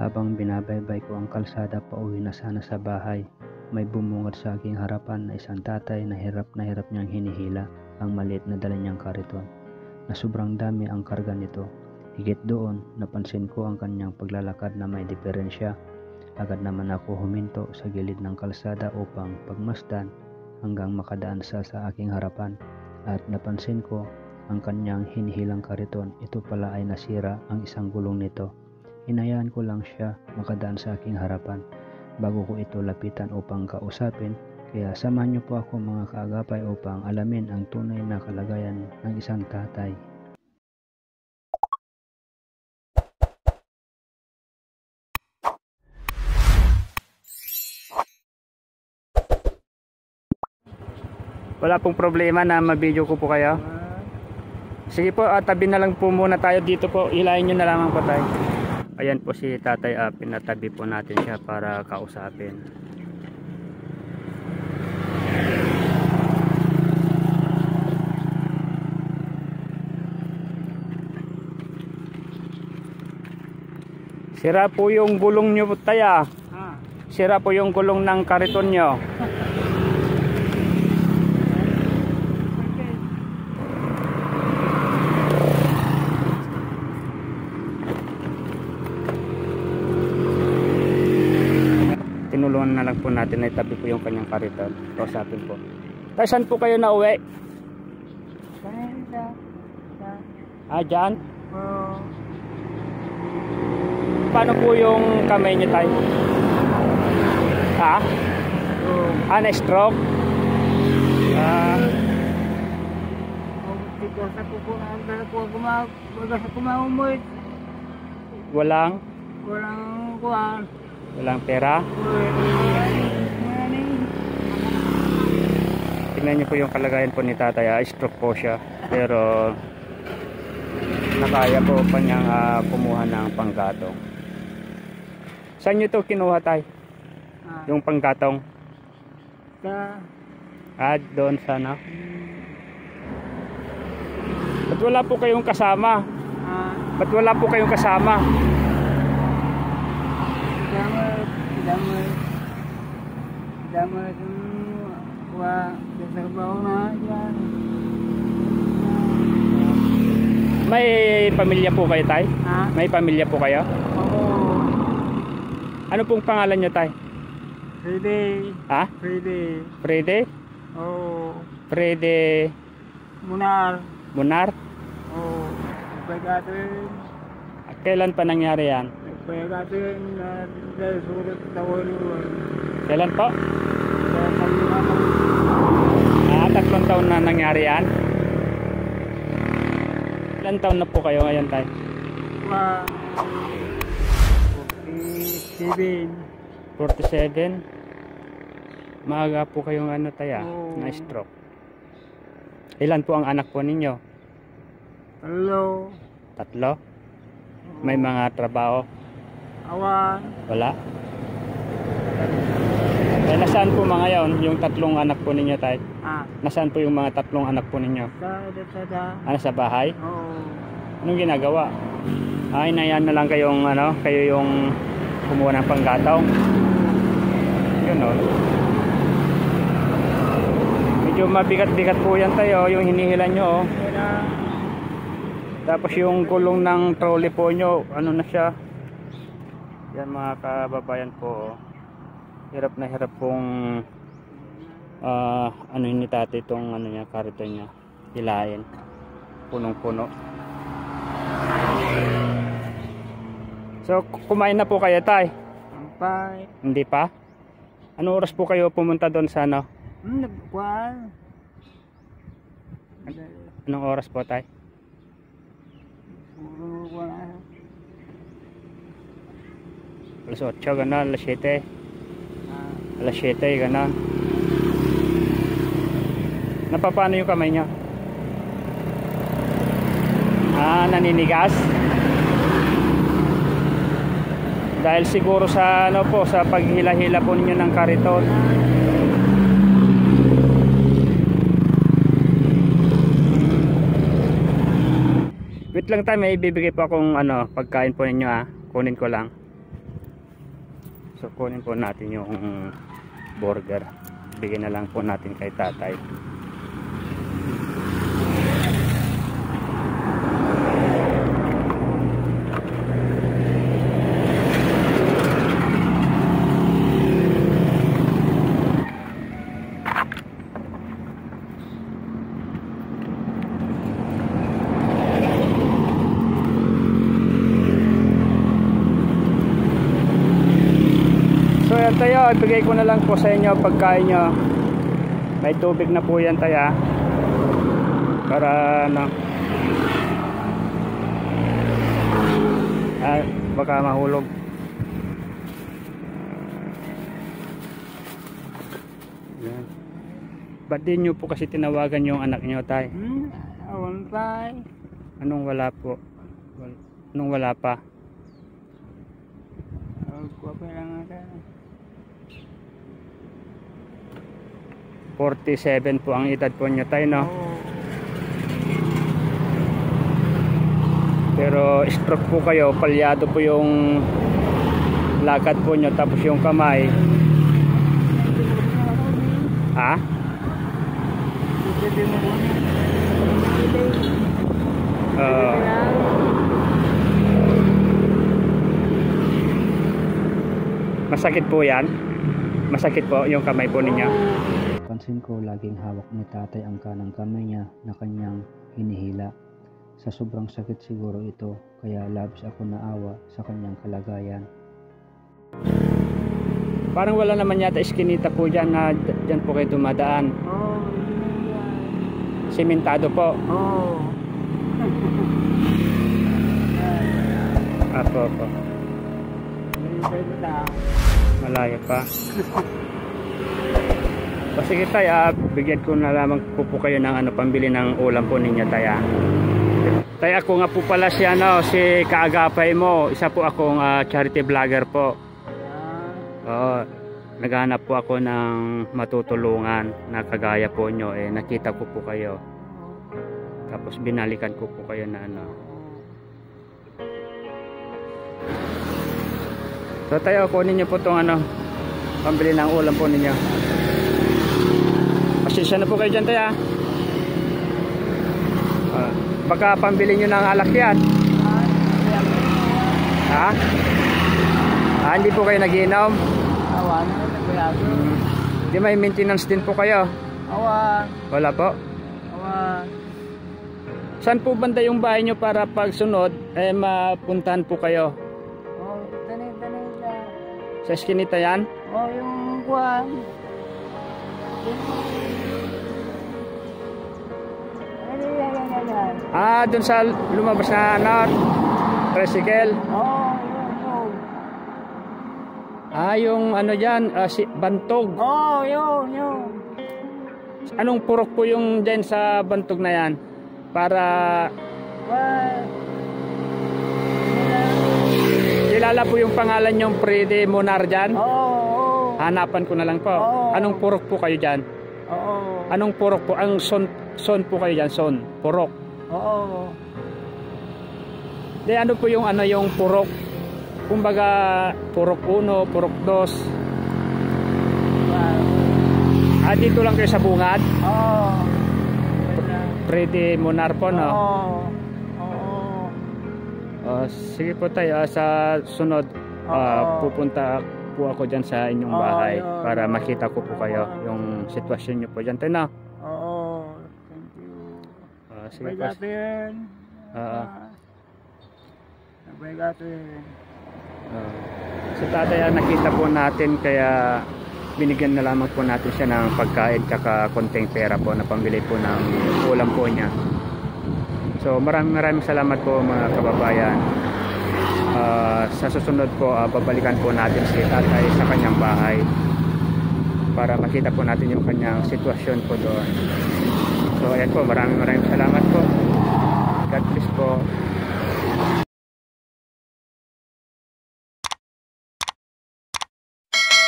Habang binabaybay ko ang kalsada pauwi na sana sa bahay, may bumungad sa aking harapan na isang tatay na hirap niyang hinihila ang maliit na dala niyang kariton, na sobrang dami ang karga nito. Higit doon, napansin ko ang kanyang paglalakad na may diferensya. Agad naman ako huminto sa gilid ng kalsada upang pagmasdan hanggang makadaan sa aking harapan, at napansin ko ang kanyang hinihilang kariton. Ito pala ay nasira ang isang gulong nito. Hinayaan ko lang siya makadaan sa aking harapan bago ko ito lapitan upang kausapin. Kaya samahan niyo po ako mga kaagapay upang alamin ang tunay na kalagayan ng isang tatay. Wala pong problema na ma-video ko po kayo. Sige po, tabi na lang po muna tayo dito po. Hilahin nyo na lang po tayo. Ayan po si Tatay Apin, natabi po natin siya para kausapin. Sira po yung gulong nyo po tayo. Sira po yung gulong ng kariton nyo. Tinulungan na lang po natin na itabi po yung kanyang kariton. Kausapin po. Tayo, saan po kayo na uwi? Dyan? Paano po yung kamay niyo tayo? Na-stroke? Walang pera? Tingnan niyo po yung kalagayan po ni Tatay. Stroke po siya, pero nakaya po pa niyang kumuha ng panggatong. Saan niyo to kinuha tayo? Yung panggatong? Doon sana. Ba't wala po kayong kasama? Ba't wala po kayong kasama? May pamilya po kayo, tay? May pamilya po kayo? Oo. Ano pong pangalan nyo, tay? Frede. Frede. Frede? Oo. Frede Munar. Munar? Oo. Nagpagatin. Kailan pa nangyari yan? Nagpagatin na dahil surat tawon. Kailan po? 3 taon na nangyari yan? Ilan taon na po kayo ngayon, tay? 47. Maaga po kayong tay, na stroke. Ilan po ang anak po ninyo? 3? May mga trabaho? Wala? Nasaan po mga yon, yung 3 anak po ninyo, tay? Nasaan po yung mga 3 anak po ninyo? Sa bahay? Anong ginagawa? Hinayaan na lang kayong kayo yung kumuha ng panggatong. Yun medyo mabigat-bigat po yan tayo, yung hinihilan nyo Tapos yung gulong ng trolley po nyo, na siya. Yan mga kababayan po, hirap na hirap pong ni tatay itong niya, kariton niya, hilahin, punong-puno. So kumain na po kayo, tay? Hindi pa? Anong oras po kayo pumunta doon sa Anong oras po, tay? Alas 8, gano'n, alas 7. Alas 7, gano'n. Napapano yung kamay niya? Naninigas? Dahil siguro sa sa paghila-hila po ninyo ng kariton. Wait lang tayo, may ibibigay po akong pagkain po ninyo, kunin ko lang. So kunin po natin yung burger. Bigyan na lang po natin kay tatay. So yan tayo, ibigay ko na lang po sa inyo pagkain nyo. May tubig na po yan tayo, para ano, baka mahulog. Yan. Ba't din nyo po kasi tinawagan yung anak nyo, tay? Awan tay. Anong wala po? Anong wala pa? Kuha pa lang ata. 47 po ang edad po nyo, tay, no? Pero stroke po kayo, palyado po yung lakad po nyo, tapos yung kamay. Ha? Masakit po yan? Masakit po yung kamay po ninyo? Pansin ko laging hawak ni tatay ang kanang kamay niya na kanyang hinihila. Sa sobrang sakit siguro ito, kaya labis ako naawa sa kanyang kalagayan. Parang wala naman yata iskinita po dyan na dyan po kayo dumadaan. Simentado po. Apo. Malaya pa. O sige tay, bigyan ko na lamang po kayo ng pambili ng ulam po ninyo, tay. Tay, ako nga po pala siya, si kaagapay mo. Isa po akong charity vlogger po. Naghanap po ako ng matutulungan na kagaya po nyo. Nakita ko po kayo. Tapos binalikan ko po kayo na So tayo, kunin nyo po itong pambili ng ulam po ninyo. Pasensya na po kayo dyan, tayo. Baka pambili nyo ng alak yan. Ha? Hindi po kayo nagiinom? Di may maintenance din po kayo? Wala po? Saan po banda yung bahay nyo para pag sunod mapuntahan po kayo? Sa eskinita yan? Yung kuwan. Dun sa lumabas na tricycle? Yung dyan, bantog. Yun. Anong purok po yung dyan sa bantog na yan? Para kilala po yung pangalan yung Freddy Monar dyan? Hanapan ko na lang po. Anong purok po kayo dyan? Anong purok po? Ang son po kayo dyan? Son? Purok? Di ano po yung yung purok? Kumbaga purok 1, purok 2. Dito lang kayo sa bungad? Freddy Monar po, no? Sige po tayo, sa sunod pupunta po ako dyan sa inyong bahay para makita ko po kayo yung sitwasyon nyo po dyan tayo, no? Thank you. Sige po. Si tatay nakita po natin, kaya binigyan na lamang po natin siya ng pagkain tsaka konting pera po na pambili po ng ulam po niya. So maraming salamat po mga kababayan. Sa susunod po babalikan po natin si tatay sa kanyang bahay para makita po natin yung kanyang sitwasyon po doon. So ayan po, maraming salamat po. God bless po.